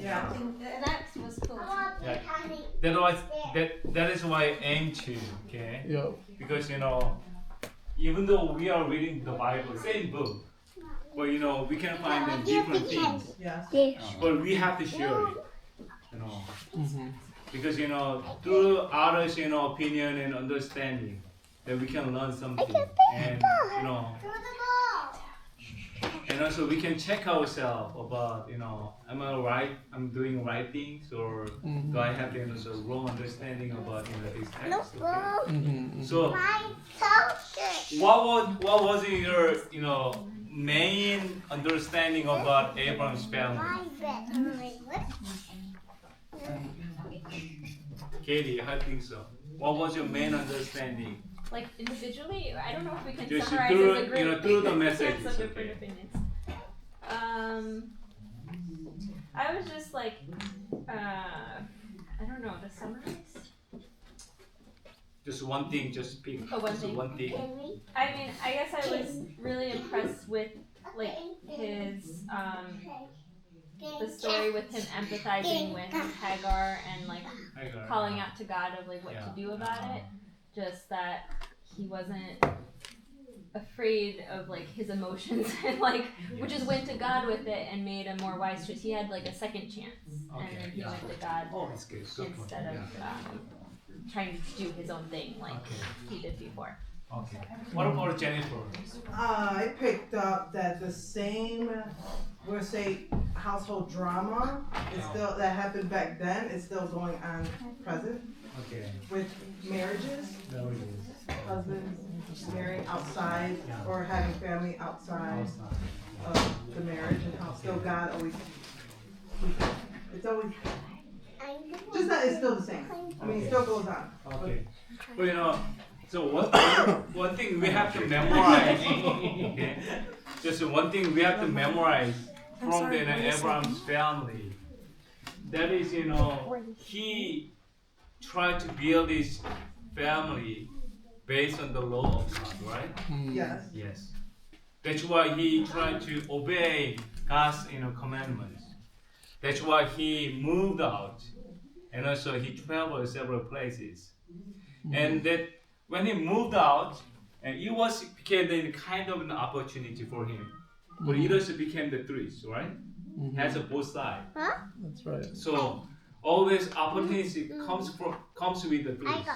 Yeah. That was cool. That is why I aim to, okay? Yeah. Because even though we are reading the Bible, same book, but we can find in different things. Yes. But we have to share it, Mm-hmm. because through others' opinion and understanding, that we can learn something, and and also we can check ourselves about am I right? I'm doing right things, or do I have wrong understanding about this text? Okay? Mm-hmm. So what was your main understanding about Abraham's family? Katie, I think so. What was your main understanding? Like individually, I don't know if we can Just summarize through, as a group. through the messages. Some different opinions. I was just like, I don't know, to summarize. Just one thing, just pick. Oh, one just thing. one thing. I mean, I guess I was really impressed with like his the story with him empathizing with Hagar and like calling out to God of like what to do about it. Just that he wasn't afraid of like his emotions and like which is went to God with it and made a more wise choice. He had like a second chance and then he went to God That's good. Good point. instead of trying to do his own thing like he did before. Okay. What about Jennifer? I picked up that the same, we'll say, household drama is still that happened back then. Is still going on present. Okay. With marriages, There it is. husbands marrying outside or having family outside of the marriage, and how still God always, it's always, just that it's still the same. I mean, it still goes on. Okay. Well, so one thing we have to memorize. Okay. Just one thing we have to memorize from the Abraham's family. That is, he tried to build his family based on the law of God, right? Yes. Yes. That's why he tried to obey God's commandments. That's why he moved out, and also he traveled several places. And that when he moved out, and it became a kind of an opportunity for him. But it also became the truth, right? Has a both sides. That's right. So always opportunity comes with the truth.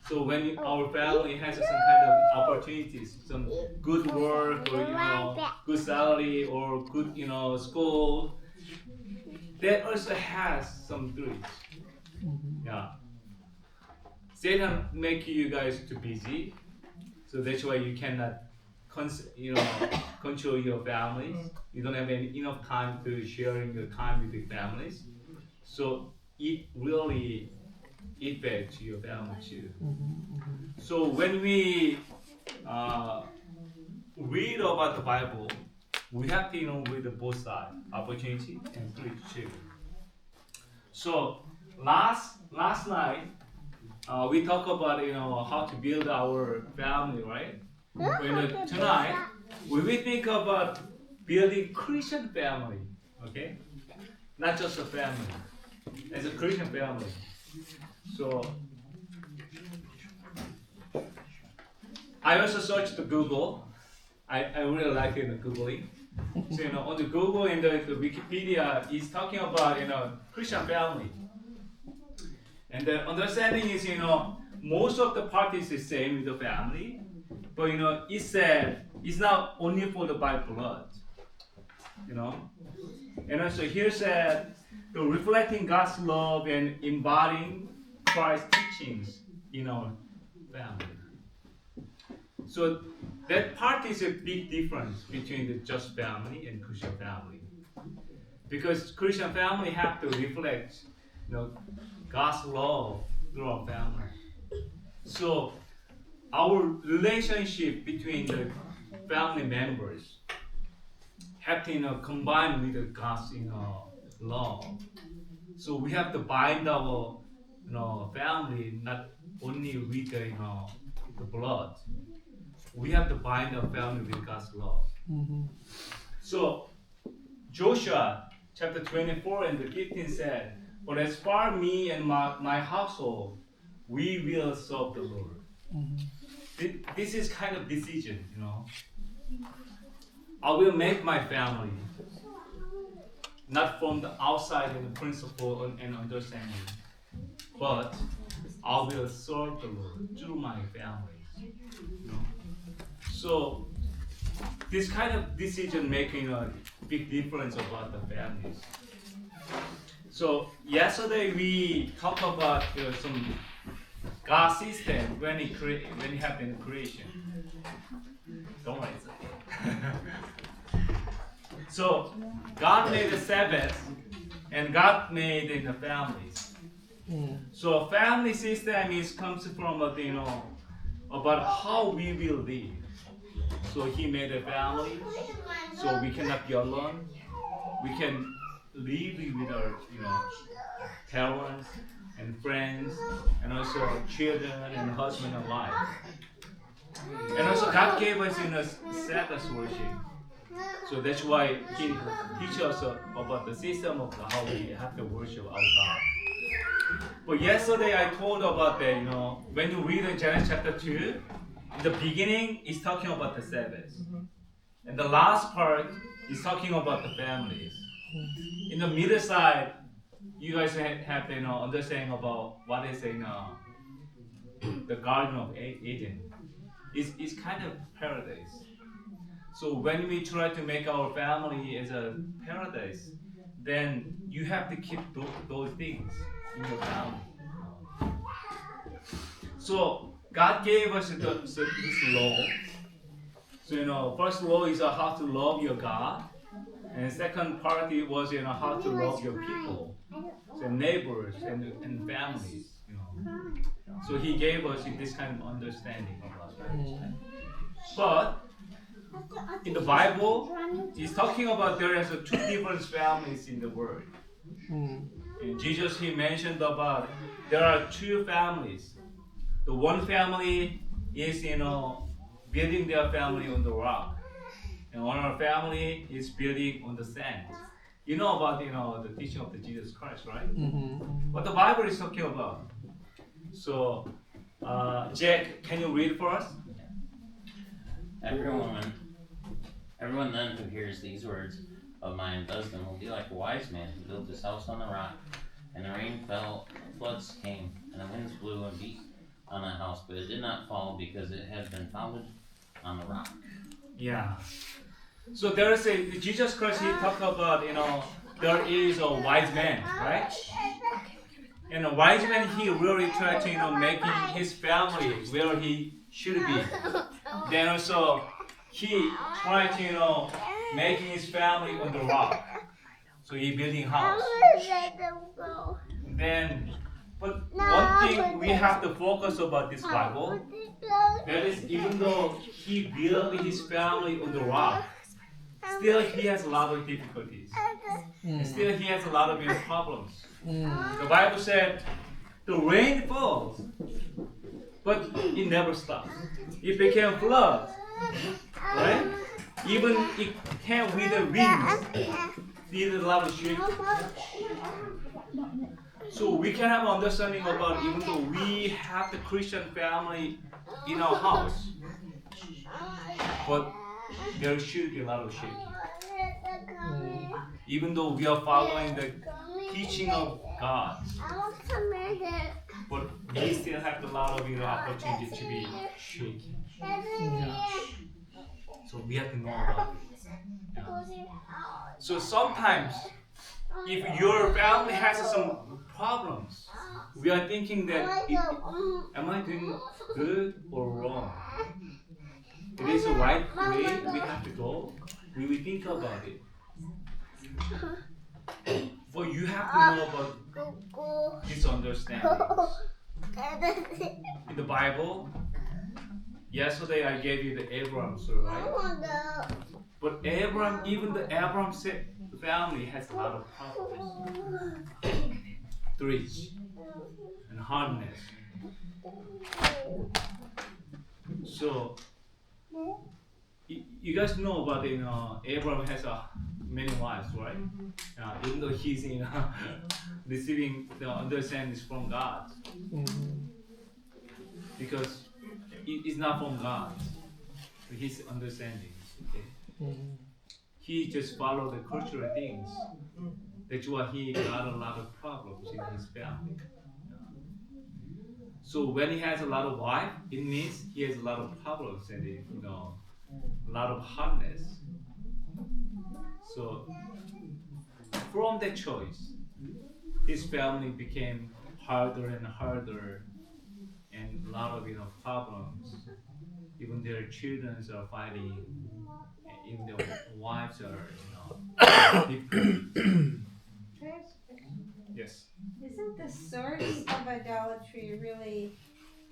So when our family has some kind of opportunities, some good work or good salary or good school, that also has some truth. Yeah. Satan make you guys too busy, so that's why you cannot control your families. You don't have enough time to sharing your time with your families. So it really affects your family too. So when we read about the Bible, we have to read both sides, opportunity and truth too. So last night we talked about how to build our family, right? Tonight we will think about building Christian family, okay? Not just a family, as a Christian family. So I also searched the Google. I really like Googling. So on the Google and the Wikipedia is talking about Christian family. And the understanding is most of the parties is same with the family, but it said it's not only for the by blood. And also here said the reflecting God's love and embodying Christ's teachings in our family. So that part is a big difference between the just family and Christian family. Because Christian family have to reflect God's love through our family. So our relationship between the family members have to combine with the God's love. So we have to bind our family not only with the blood. We have to bind our family with God's love. So Joshua chapter 24 and the 15 said, "But as far me and my household, we will serve the Lord." This is kind of decision, you know. I will make my family, not from the outside and the principle and understanding, but I will serve the Lord through my family. You know? So this kind of decision making a big difference about the families. So yesterday we talked about some God system when He happened in creation. Don't worry, it's okay. So God made the Sabbath, and God made in the families. So family system comes from about how we will live. So He made a family, so we cannot be alone. We can live with our parents and friends, and also children and husband and wife. And also God gave us Sabbath worship. So that's why He teaches us about the system of how we have to worship our God. But yesterday I told about that, when you read in Genesis chapter 2, in the beginning it's talking about the Sabbath. And the last part is talking about the families. In the middle side, you guys have to understanding about what is the Garden of Eden. It's kind of paradise. So when we try to make our family as a paradise, then you have to keep those things in your family. So God gave us this law. So first law is how to love your God, and second part was how to love your people, so neighbors and families. So He gave us this kind of understanding about that. But in the Bible, it's talking about there is two different families in the world. And Jesus He mentioned about there are two families. The one family is building their family on the rock, and another family is building on the sand. You know about the teaching of the Jesus Christ, right? What the Bible is talking about. So, Jack, can you read for us? Everyone then who hears these words of mine and does them will be like a wise man who built his house on the rock. And the rain fell, floods came, and the winds blew and beat on that house, but it did not fall because it had been founded on the rock. Yeah. So there is Jesus Christ. He talked about there is a wise man, right? And a wise man, he really tried to making his family where he should be. Then also he tried to making his family on the rock. So he building house. Then, but one thing we have to focus about this Bible, that is even though he built his family on the rock, still he has a lot of difficulties. Still he has a lot of problems. The Bible said the rain falls, but it never stops. It became flood, right? Even it came with the winds, did a lot of shaking. So we can have understanding about even though we have the Christian family in our house, but there should be a lot of shaking. Even though we are following the teaching of God, but we still have a lot of opportunity to be shaking. So we have to know about it. Yeah. So sometimes, if your family has some problems, we are thinking that am I doing good or wrong? It is the right way we have to go. We will think about it. But you have to know about this understanding. In the Bible, yesterday I gave you the Abraham story, right? But even the Abraham family has a lot of problems. Threats and hardness. So you guys know about Abraham has many wives, right? Even though he's receiving the understanding from God, because it's not from God, his understanding. Okay? He just followed the cultural things. That's why he got a lot of problems in his family. So when he has a lot of wife, it means he has a lot of problems and a lot of hardness. So from that choice, his family became harder and harder, and a lot of problems. Even their children are fighting, and even their wives are different. Yes. Isn't the source of idolatry really,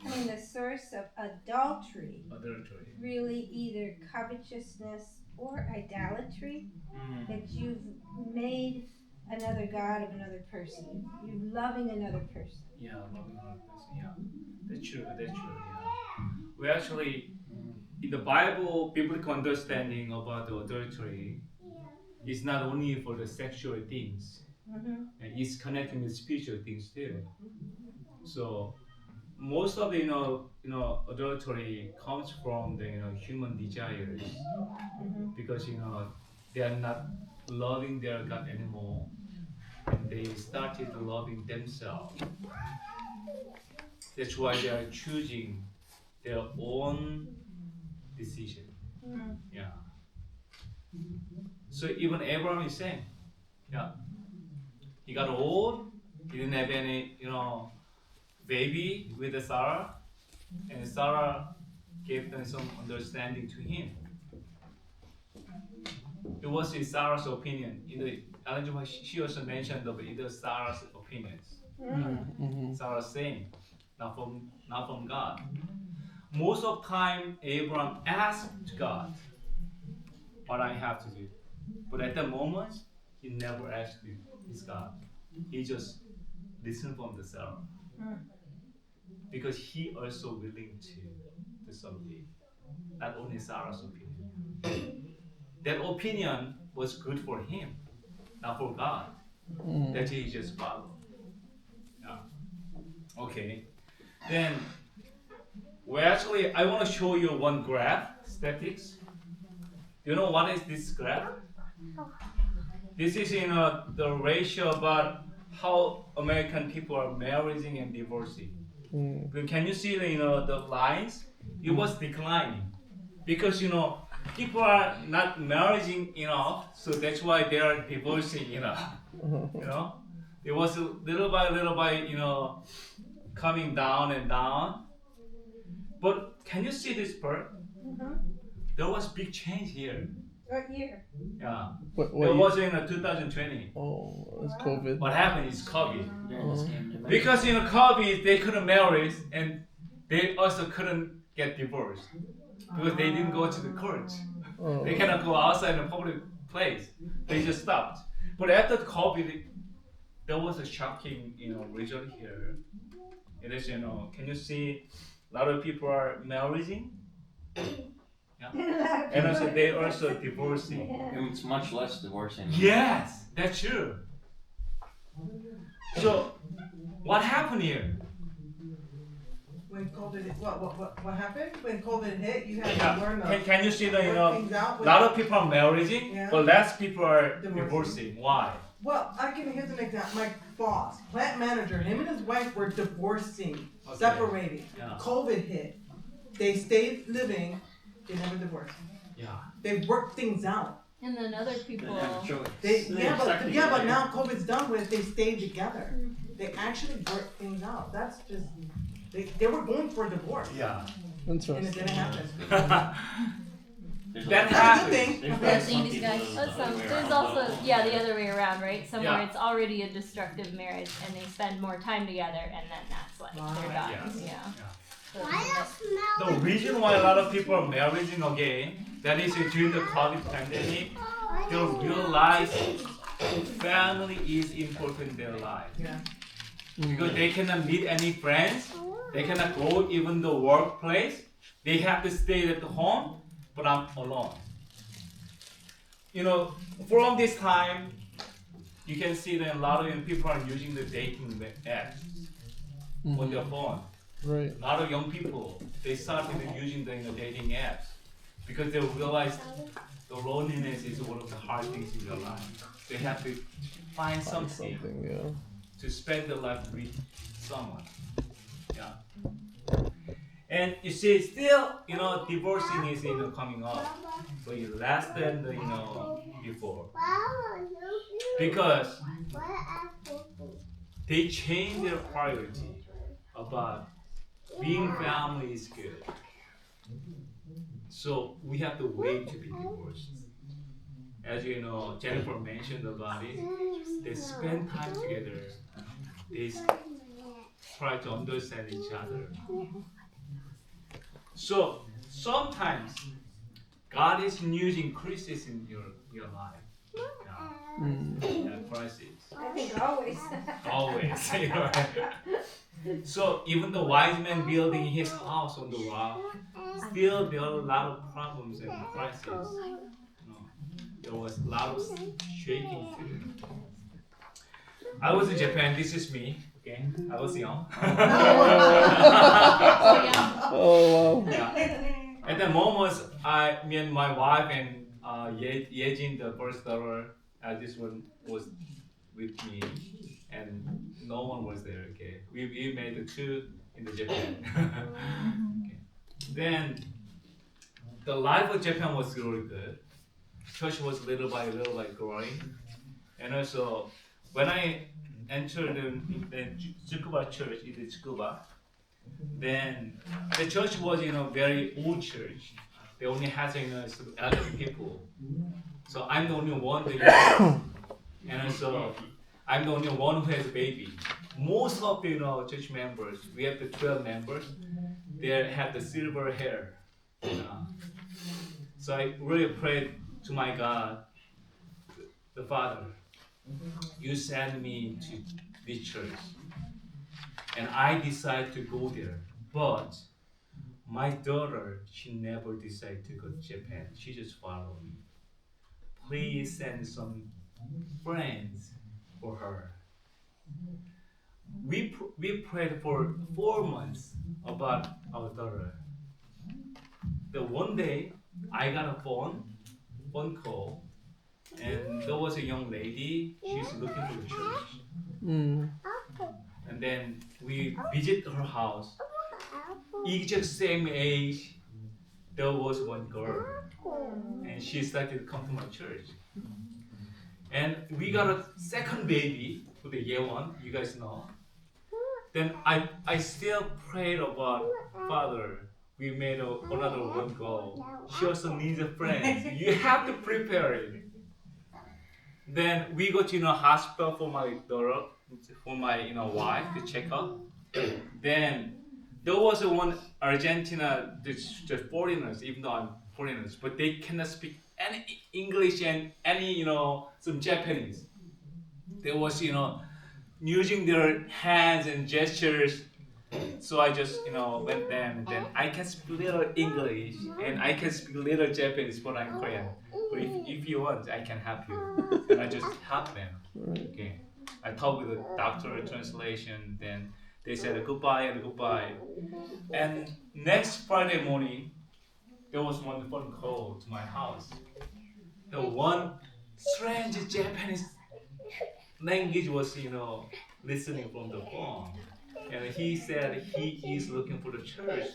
the source of adultery Adultery. really either covetousness or idolatry? That you've made another god of another person. You're loving another person. Yeah, loving another person. Yeah, that's true. That's true. Yeah. We actually, in the Bible, biblical understanding about the adultery is not only for the sexual things, and it's connecting with spiritual things too. So most of the adultery comes from the human desires, because they are not loving their God anymore, and they started loving themselves. That's why they are choosing their own decision. Yeah. So even Abraham is saying, yeah, he got old, he didn't have any, baby with Sarah, and Sarah gave them some understanding to him. It was in Sarah's opinion. Ellen G. White, she also mentioned of either Sarah's opinions. Sarah's saying, not from God. Most of time, Abraham asked God what I have to do, but at the moment, he never asked his God. He just listened from the Sarah, because he also willing to disobey, not only Sarah's opinion. That opinion was good for him, not for God. That he just followed. Yeah. Okay. Then, I want to show you one graph, statistics. Do you know what is this graph? This is the ratio about how American people are marrying and divorcing. Can you see the lines? It was declining because people are not marrying enough, so that's why they are divorcing enough. It was little by little coming down and down. But can you see this part? There was big change here. What year? Yeah. What There year? was in 2020. Oh, it's COVID. What happened is COVID. During the same Because COVID, they couldn't marry and they also couldn't get divorced because they didn't go to the court. They cannot go outside in a public place. They just stopped. But after COVID, there was a shocking result here. It is can you see a lot of people are marrying? Yeah. And also they also divorcing. It's much less divorcing. Yes, that's true. So, what happened here? When COVID, what happened? When COVID hit, you had to learn to Can you see the work things out a with- lot of people are marrying, Yeah. but less people are Divorcing. divorcing. Why? Well, here's an example. My boss, plant manager, him and his wife were divorcing, Okay. separating. Yeah. COVID hit. They stayed living. They never divorced. Yeah. They worked things out. And then other people. But now COVID's done with. They stayed together. They actually worked things out. That's just they were going for a divorce, Yeah. and it Interesting. didn't happen. That That's a good happens. thing. There's also the other way around, right? Somewhere Yeah. it's already a destructive marriage and they spend more time together and then that's like they're done. Yes. Yeah. The reason why a lot of people are marrying again, that is during the COVID pandemic, they realize family is important in their life. Yeah. Because they cannot meet any friends, they cannot go even the workplace, they have to stay at home, but I'm alone. from this time, you can see that a lot of people are using the dating apps on their phone. Right. A lot of young people, they started using the dating apps because they realized the loneliness is one of the hard things in their life. They have to find something Yeah. to spend their life with someone. Yeah. And you see, still, divorcing is coming up, but it's less than before. Because they change their priority about being family is good. So we have to wait to be divorced. As you know, Jennifer mentioned about it. They spend time together. They try to understand each other. So sometimes God is using crisis in your life. Crisis. I think always. Always. So even the wise man building his house on the rock, still there are a lot of problems and crises. There was a lot of shaking too. I was in Japan. This is me. Okay, I was young. Oh wow. Yeah. At the moment, me and my wife and Yejin, the first daughter, this one was with me, and no one was there. Okay, we made the two in the Japan. Okay. Then the life of Japan was really good. Church was little by growing, and also when I entered the Tsukuba church, in the Tsukuba, then the church was very old church. They only had some elderly people. So I'm the only one that and also I'm the only one who has a baby. Most of the church members, we have the 12 members, they have the silver hair. So I really prayed to my God, the Father, you send me to this church. And I decided to go there. But my daughter, she never decided to go to Japan. She just followed me. Please send some friends for her. We prayed for 4 months about our daughter. The one day, I got a phone call, and there was a young lady. She's looking for the church. And then we visit her house. Exact same age, there was one girl, and she started to come to my church. And we got a second baby for the year one, you guys know. Then I still prayed about, Father, we made another one girl. She also needs a friend. You have to prepare it. Then we go to hospital for my daughter, for my wife to check up. Then there was one Argentina, the foreigners, even though I'm foreigners, but they cannot speak any English and any some Japanese. They was using their hands and gestures. So I just went them, and then I can speak little English and I can speak little Japanese, but I'm Korean. But if you want, I can help you. And I just help them. Okay. I talked with the doctor, translation. Then they said goodbye and goodbye. And next Friday morning, there was one phone call to my house. The one strange Japanese language was listening from the phone. And he said he is looking for the church.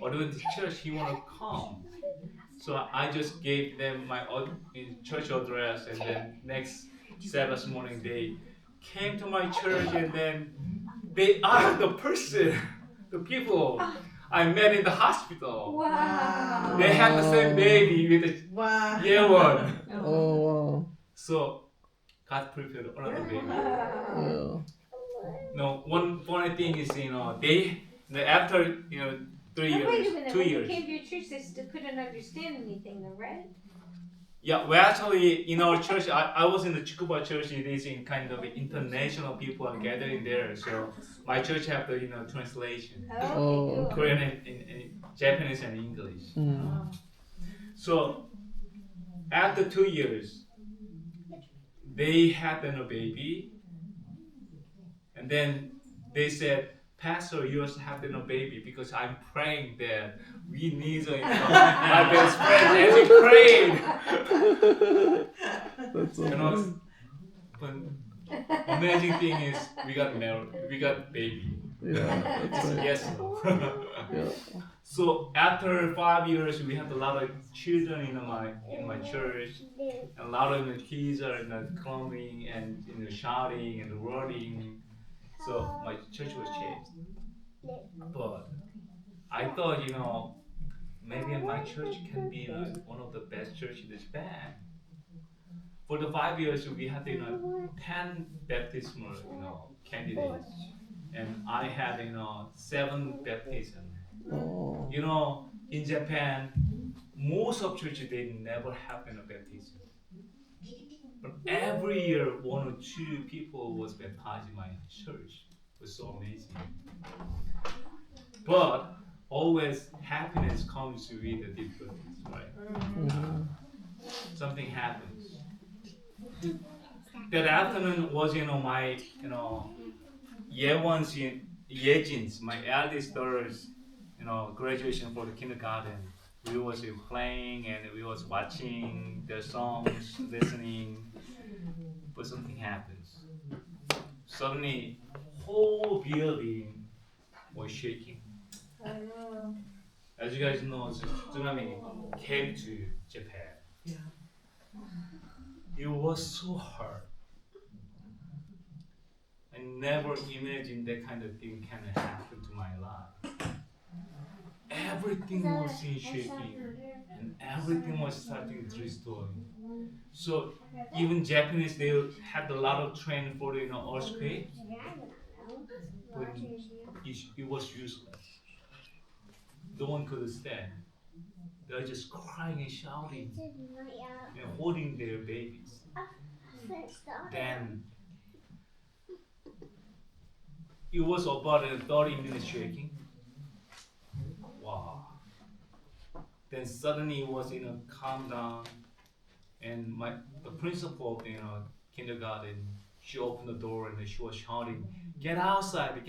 Although in the church he want to come. So I just gave them my church address, and then next Sabbath morning they came to my church, and then they are the person, the people I met in the hospital. Wow. They had the same baby with the year one. Oh wow. So God prepared another baby. Yeah. No, one funny thing is, they after 3 Now, wait a years, minute, 2 when years. you came to your church, they still couldn't understand anything, though, right? Yeah, well, actually, in our church, I was in the Tsukuba church. It is in kind of international people are gathering there. So my church have the translation, Okay, Oh, cool. Korean and Japanese and English. So After 2 years, they had a baby, and then they said, Pastor, you also have a baby because I'm praying that we need my best friend, and we prayed. That's so You know, funny. but amazing thing is we got married, we got baby. Yeah, that's right. Yes. Yeah. So after 5 years, we had a lot of children in my church. A lot of the kids are climbing and shouting and running. So my church was changed. But I thought maybe my church can be one of the best churches in Japan. For the 5 years, we had 10 baptismal candidates, and I had 7 baptism. Oh. In Japan, most of churches they never have a baptism. But every year, 1 or 2 people was baptized in my church. It was so amazing. But always happiness comes with the difficulties, right? Mm-hmm. Something happens. That afternoon was my year ones in Yejin's, my eldest daughter's graduation for the kindergarten. We was playing and we was watching their songs, listening, but something happens. Suddenly, whole building was shaking. As you guys know, the tsunami came to Japan. Yeah. It was so hard. I never imagined that kind of thing can happen to my life. Everything was in shaking, and everything was starting to restore. So even Japanese, they had a lot of training for earthquake, but it was useless. No one could stand. They're just crying and shouting and holding their babies. Then it was about 30 minutes shaking. Wow. Then suddenly it was calm down, and the principal of the kindergarten, she opened the door and she was shouting, get outside,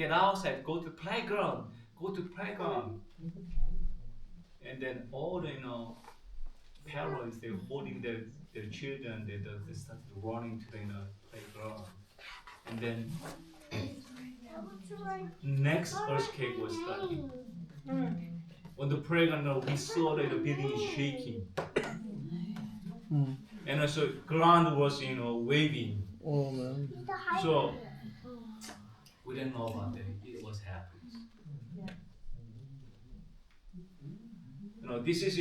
go to playground, go to playground. And then all the parents, they're holding their children, they started running to the playground. And then next earthquake was starting. On the playground, we saw that the building is shaking. Mm. And also ground was waving. Oh man. So we didn't know about that. It was happening. This is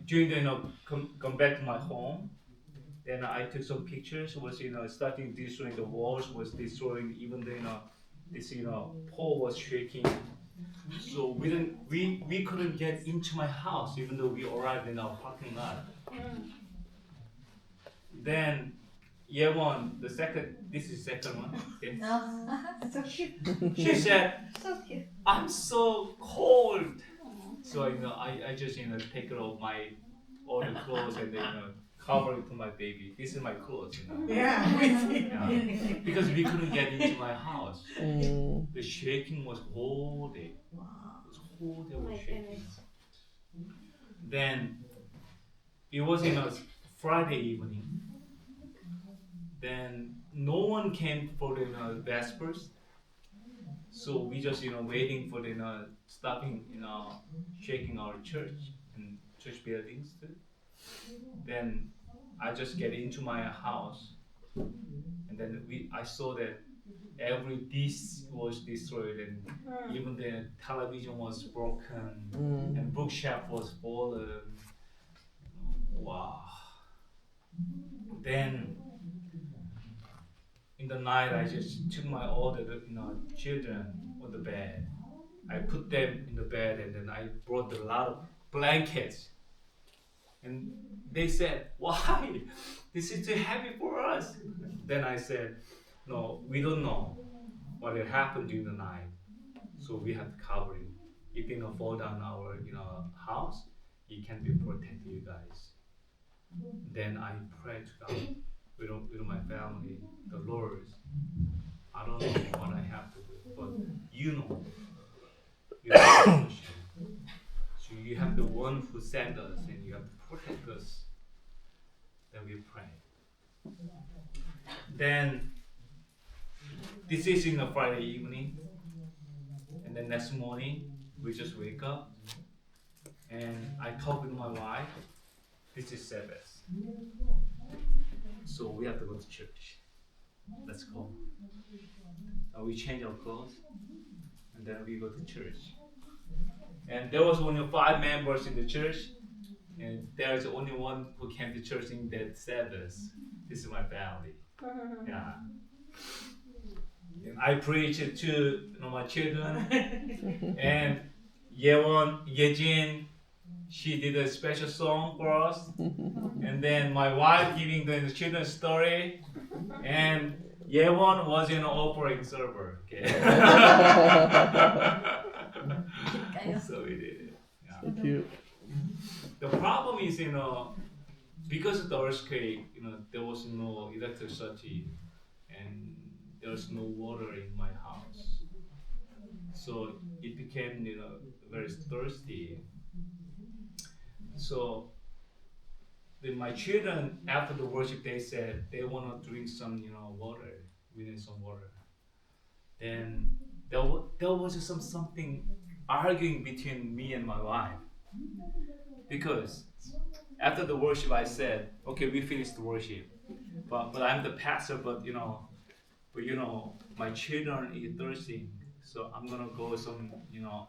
during the come back to my home. Then I took some pictures. Was starting destroying the walls. Was destroying even the this pole was shaking. So we couldn't get into my house even though we arrived in our parking lot. Then year one, this is second one. Okay. So cute. She said, So cute. I'm so cold. So I just take off my all the clothes and then cover it to my baby. This is my clothes. Yeah, we see. Yeah. Because we couldn't get into my house. Mm. The shaking was whole day. Wow. It was whole day Oh was my shaking. goodness. Then it was Friday evening. Then no one came for the Vespers. So we just waiting for the stopping shaking our church and church buildings too. Then I just get into my house, and then I saw that every dish was destroyed and even the television was broken and bookshelf was fallen. Wow. Then in the night, I just took my older children on the bed. I put them in the bed and then I brought a lot of blankets. And they said, why? This is too heavy for us. Then I said, no, we don't know what had happened during the night. So we have to cover it. If fall down our house, it can be protect you guys. Then I pray to God with my family, the Lord. I don't know what I have to do, but you know, you have the solution. So you have the one who sent us, and you have to protect us. Then we pray. Then this is in a Friday evening, and then next morning we just wake up, and I talk with my wife. This is Sabbath, so we have to go to church. Let's go. We change our clothes, and then we go to church. And there was only 5 members in the church, and there's only one who came to church in that Sabbath. This is my family. Yeah. And I preach it to my children, and Yejin, she did a special song for us, and then my wife giving the children's story, and Yewon was an offering server. Okay. So we did it. Yeah. So cute. The problem is, because of the earthquake, there was no electricity and there was no water in my house. So it became, very thirsty. So my children, after the worship, they said they want to drink some, water. We need some water. Then there was something arguing between me and my wife, because after the worship I said, okay, we finished the worship, but I'm the pastor, but my children is thirsty, so I'm gonna go some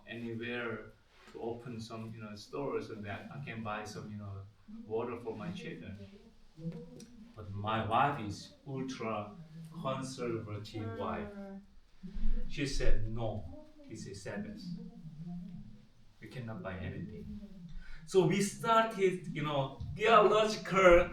anywhere to open some stores so that I can buy some water for my children. But my wife is ultra conservative wife. She said no, it's a Sabbath. We cannot buy anything. So we started, theological